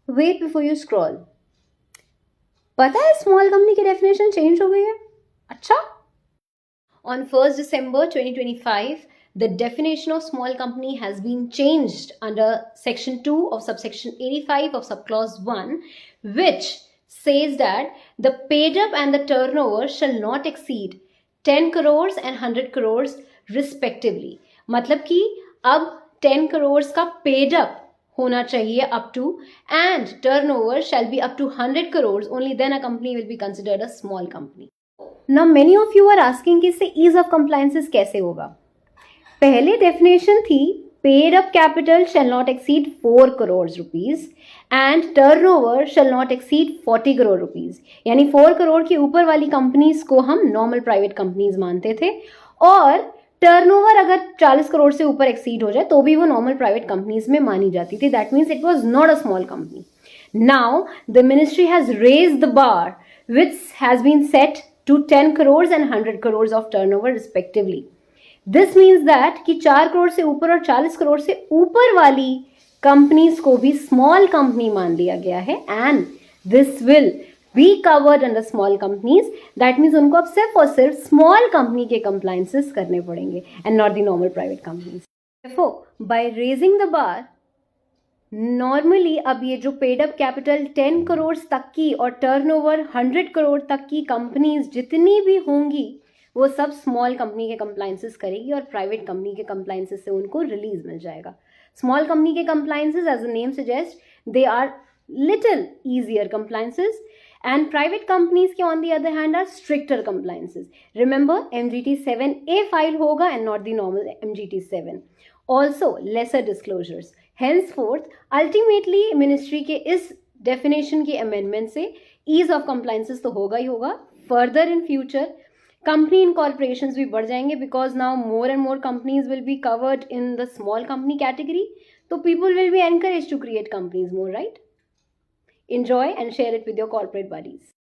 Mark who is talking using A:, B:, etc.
A: Wait before you scroll. पता है small company की डेफिनेशन चेंज हो गई है? अच्छा। On 1st December 2025, the definition of small company has been changed under Section 2 of subsection 85 of subclause 1, which says that the paid up and the turnover shall not exceed 10 crores and 100 crores respectively. मतलब कि अब 10 crores का paid up होना चाहिए up to, and turnover shall be up to 100 crores. Only then a company will be considered a small company. Now many of you are asking कि इससे ease of compliances कैसे होगा? पहले definition थी paid up capital shall not exceed 4 crores rupees and turnover shall not exceed 40 crore rupees. यानी 4 करोड़ के ऊपर वाली कंपनीज को हम नॉर्मल प्राइवेट कंपनीज मानते थे, और टर्नओवर अगर 40 करोड़ से ऊपर एक्सीड हो जाए तो भी वो नॉर्मल प्राइवेट कंपनीज में मानी जाती थी. That means it was not a small company. Now the ministry has raised the bar, which has been set to 10 crores and 100 crores of turnover respectively. This means that कि 4 करोड़ से ऊपर और 40 करोड़ से ऊपर वाली कंपनीज को भी स्मॉल कंपनी मान लिया गया है, and this will be covered under small companies. That means उनको अब सिर्फ और सिर्फ स्मॉल कंपनी के कंप्लायंसेस करने पड़ेंगे and not the normal private companies. Therefore, by raising the bar, normally अब ये जो पेड अप कैपिटल 10 करोड़ तक की और टर्नओवर 100 करोड़ तक की कंपनीज जितनी भी होंगी वो सब स्मॉल कंपनी के कंप्लायंसेस करेगी और प्राइवेट कंपनी के कंप्लायंसेस से उनको रिलीज मिल जाएगा. स्मॉल कंपनी के compliances, as the name suggest, they are little easier compliances, and private companies के on the other hand are stricter compliances. Remember, MGT 7A file होगा and not the normal MGT 7. Also lesser disclosures. Henceforth, ultimately ministry के इस definition के amendment से ease of compliances तो होगा ही होगा. Further in future, company incorporations भी बढ़ जाएंगे because now more and more companies will be covered in the small company category. So people will be encouraged to create companies more, right? Enjoy and share it with your corporate buddies.